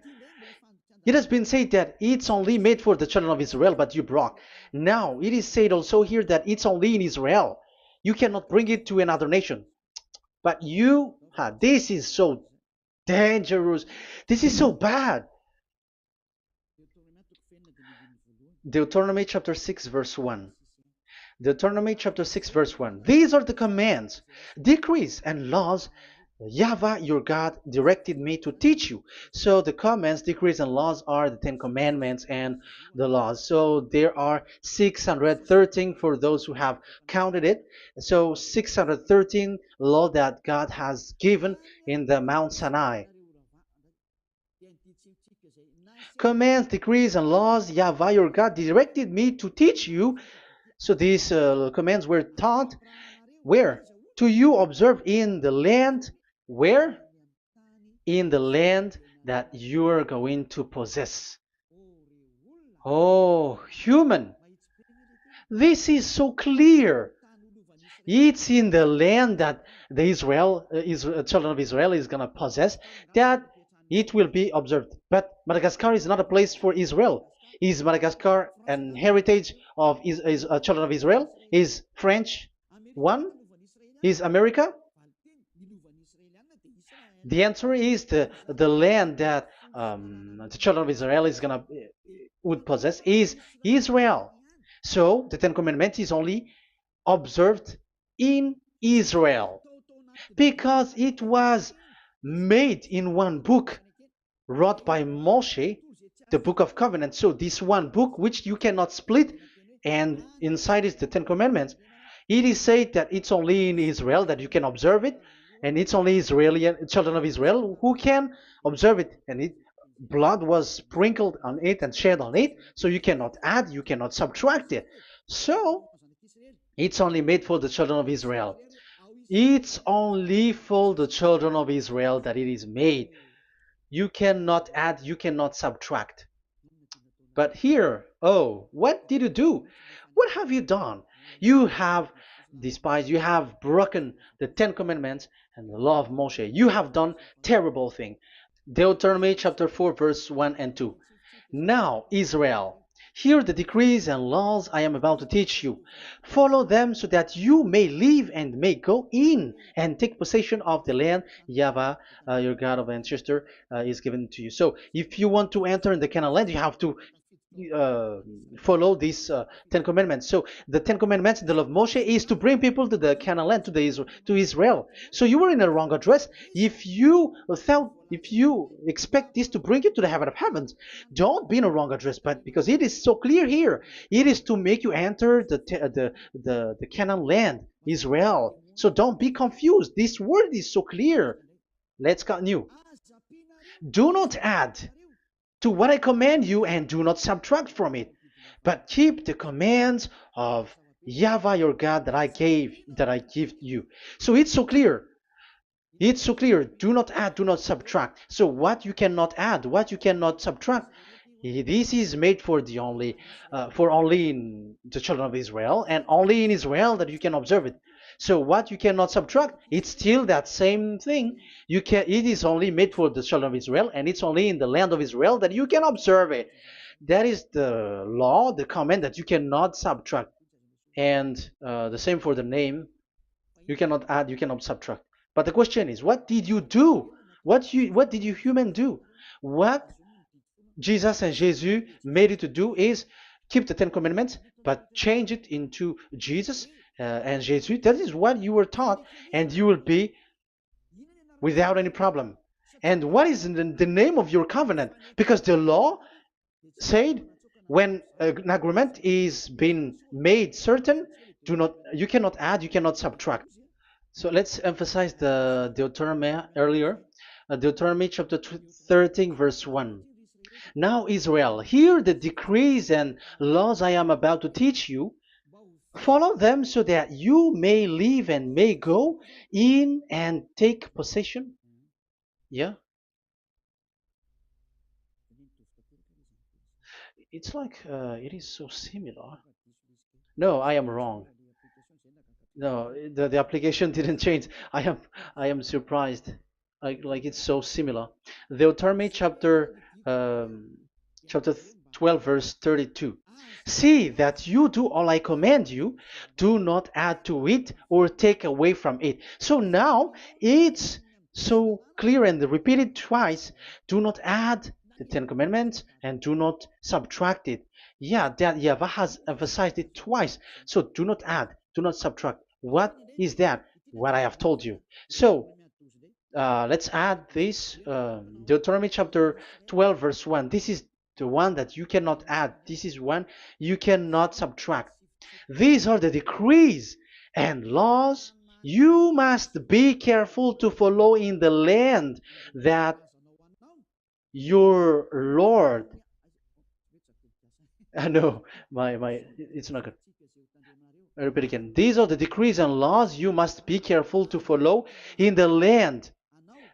It has been said that it's only made for the children of Israel, but you broke. Now, it is said also here that it's only in Israel. You cannot bring it to another nation. But you, this is so dangerous. This is so bad. Deuteronomy chapter 6, verse 1. Deuteronomy chapter 6, verse 1. These are the commands, decrees, and laws YAHVAH, your God, directed me to teach you. So the commands, decrees, and laws are the Ten Commandments and the laws. So there are 613 for those who have counted it. So 613 law that God has given in the Mount Sinai. Commands, decrees, and laws YAHVAH, your God, directed me to teach you. So these commands were taught where? To you observe in the land. Where? In the land that you are going to possess. Oh, human. This is so clear. It's in the land that the children of Israel is going to possess, that it will be observed. But Madagascar is not a place for Israel. Is Madagascar an heritage of children of Israel? Is French one? Is America? The answer is the land that the children of Israel would possess is Israel. So the Ten Commandments is only observed in Israel, because it was made in one book wrote by Moshe, the Book of Covenant. So this one book, which you cannot split, and inside is the Ten Commandments. It is said that it's only in Israel that you can observe it, and it's only children of Israel who can observe it. And blood was sprinkled on it and shed on it, so you cannot add, you cannot subtract it. So it's only made for the children of Israel. It's only for the children of Israel that it is made. You cannot add, you cannot subtract. But here, oh, what did you do? What have you done? You have despised, you have broken the Ten Commandments and the law of Moshe. You have done terrible thing. Deuteronomy chapter 4, verse 1 and 2. Now, Israel, hear the decrees and laws I am about to teach you. Follow them so that you may live and may go in and take possession of the land YAHVAH, your God of ancestor, is given to you. So if you want to enter in the Canaan land, you have to follow these Ten Commandments. So the Ten Commandments, the law of Moshe, is to bring people to the Canaan land, to Israel. So you were in the wrong address. If you expect this to bring you to the heaven of heavens, don't be in a wrong address. But because it is so clear here, it is to make you enter the Canaan land, Israel. So don't be confused. This word is so clear. Let's continue. Do not add to what I command you, and do not subtract from it, but keep the commands of YAHVAH your God that I give you. So it's so clear. It's so clear. Do not add, do not subtract. So what you cannot add, what you cannot subtract, this is made for only in the children of Israel, and only in Israel that you can observe it. So what you cannot subtract, it's still that same thing. It is only made for the children of Israel, and it's only in the land of Israel that you can observe it. That is the law, the command that you cannot subtract. And the same for the name. You cannot add, you cannot subtract. But the question is, what did you do? What did you human do? What Jesus and Jesus made you to do is keep the Ten Commandments, but change it into Jesus and Jesus. That is what you were taught, and you will be without any problem. And what is the name of your covenant? Because the law said when an agreement is being made certain, you cannot add, you cannot subtract. So let's emphasize the Deuteronomy earlier. Deuteronomy chapter 13, verse 1. Now, Israel, hear the decrees and laws I am about to teach you. Follow them so that you may live and may go in and take possession. Yeah? It's like it is so similar. No, I am wrong. No, the application didn't change. I am surprised. Like it's so similar. Deuteronomy chapter 12 verse 32. See that you do all I command you, do not add to it or take away from it. So now it's so clear and repeated twice. Do not add the Ten Commandments and do not subtract it. Yeah, that YAHVAH has emphasized it twice. So do not add, do not subtract. What is that? What I have told you. So let's add this Deuteronomy chapter 12 verse 1. This is the one that you cannot add. This is one you cannot subtract. These are the decrees and laws you must be careful to follow in the land that your Lord. No, it's not good. I repeat again. These are the decrees and laws you must be careful to follow in the land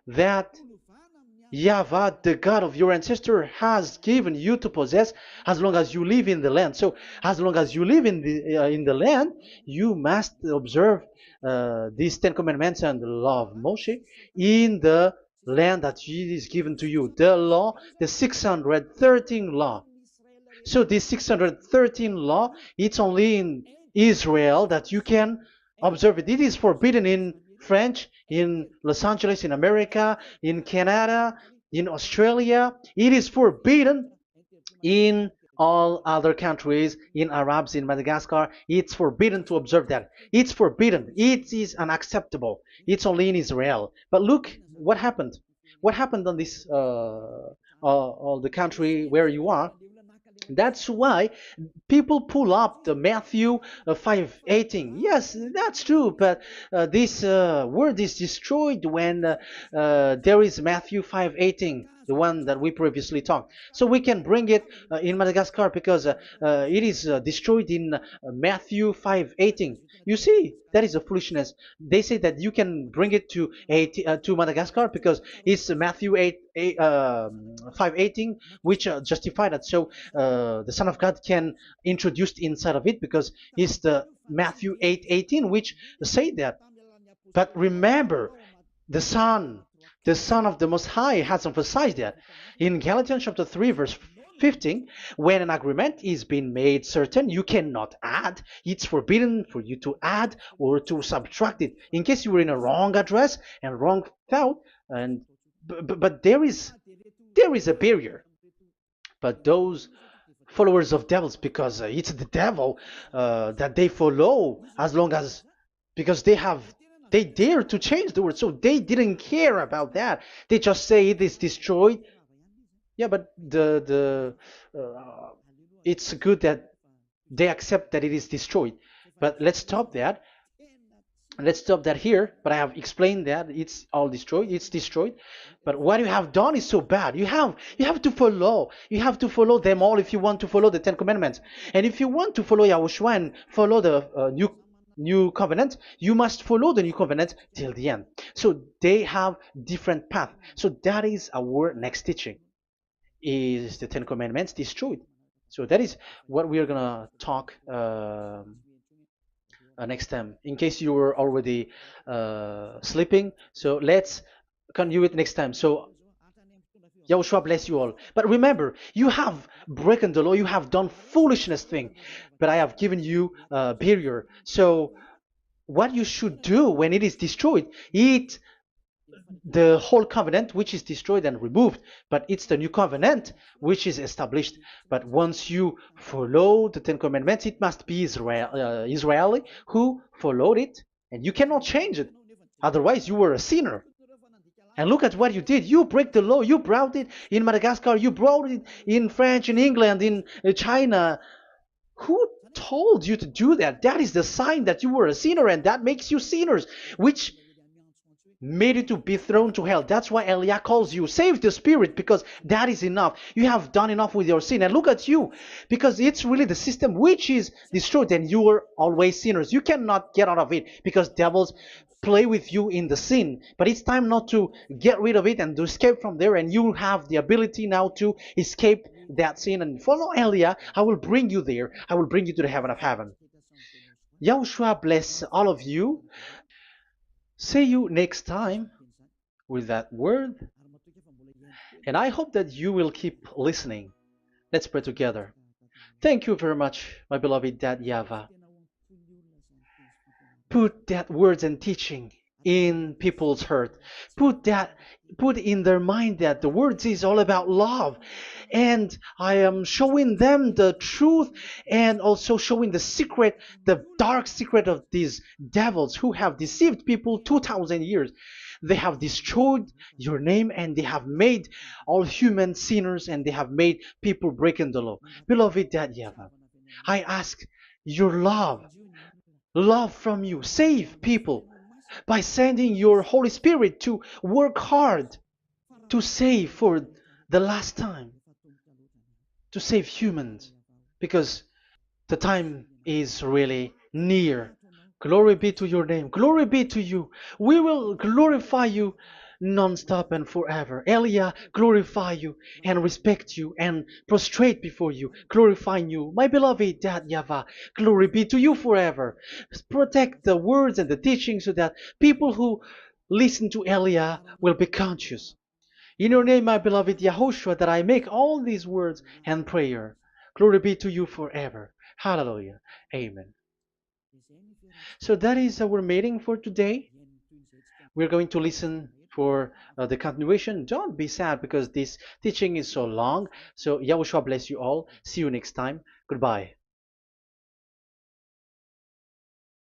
that YAHVAH, the God of your ancestor, has given you to possess as long as you live in the land. So, as long as you live in the land, you must observe these Ten Commandments and the law of Moshe in the land that is given to you. The law, the 613 law. So this 613 law, it's only in Israel that you can observe it. It is forbidden in French, in Los Angeles, in America, in Canada, in Australia. It is forbidden in all other countries, in Arabs, in Madagascar. It's forbidden to observe that. It's forbidden. It is unacceptable. It's only in Israel. But look what happened. What happened on this, all the country where you are? That's why people pull up the Matthew 5:18. Yes, that's true, but this word is destroyed when there is Matthew 5:18, the one that we previously talked. So we can bring it in Madagascar because it is destroyed in Matthew 5:18. You see, that is a foolishness. They say that you can bring it to Madagascar because it's Matthew 5:18, which justify that. So the Son of God can introduce inside of it because it's the Matthew 8:18, which say that. But remember, the Son of the Most High has emphasized that in Galatians chapter 3, verse 15, when an agreement is being made certain, you cannot add. It's forbidden for you to add or to subtract it. In case you were in a wrong address and wrong thought, but there is a barrier. But those followers of devils, because it's the devil that they follow, as long as because they dare to change the word, so they didn't care about that. They just say it is destroyed. Yeah, but it's good that they accept that it is destroyed. But let's stop that. let's stop that here, but I have explained that it's all destroyed, it's destroyed. But what you have done is so bad. You have to follow them all if you want to follow the Ten Commandments. And if you want to follow Yahushua and follow the new covenant, you must follow the new covenant till the end. So they have different path. So that is our next teaching, is the Ten Commandments destroyed. So that is what we are gonna talk next time, in case you were already sleeping. So let's continue it next time. So Yahushua bless you all. But remember, you have broken the law, you have done foolishness thing, but I have given you a barrier. So what you should do when it is destroyed, it the whole covenant which is destroyed and removed, but it's the new covenant which is established. But once you follow the Ten Commandments, it must be Israeli who followed it, and you cannot change it. Otherwise, you were a sinner. And look at what you did. You break the law. You brought it in Madagascar. You brought it in France, in England, in China. Who told you to do that? That is the sign that you were a sinner, and that makes you sinners, which made you to be thrown to hell. That's why Elia calls you, save the spirit, because that is enough. You have done enough with your sin. And look at you, because it's really the system which is destroyed, and you were always sinners. You cannot get out of it because devils play with you in the sin. But it's time not to get rid of it and to escape from there, and you have the ability now to escape that sin and follow Elia. I will bring you there. I will bring you to the heaven of heaven. Yahushua bless all of you. See you next time with that word. And I hope that you will keep listening. Let's pray together. Thank you very much, my beloved Dad YAHVAH. Put that words and teaching in people's heart. Put in their mind that the words is all about love. And I am showing them the truth, and also showing the secret, the dark secret of these devils who have deceived people 2,000 years. They have destroyed your name, and they have made all human sinners, and they have made people breaking the law. Beloved Dad YAHVAH, I ask your love from you. Save people by sending your Holy Spirit to work hard to save for the last time, to save humans, because the time is really near. Glory be to your name. Glory be to you. We will glorify you non-stop and forever. Elia, glorify you and respect you and prostrate before you, glorifying you. My beloved Dad YAHVAH, glory be to you forever. Protect the words and the teaching so that people who listen to Elia will be conscious. In your name, my beloved YAHOSHUAH, that I make all these words and prayer. Glory be to you forever. Hallelujah. Amen. So that is our meeting for today. We're going to listen for the continuation. Don't be sad because this teaching is so long. So Yahushua bless you all. See you next time. Goodbye.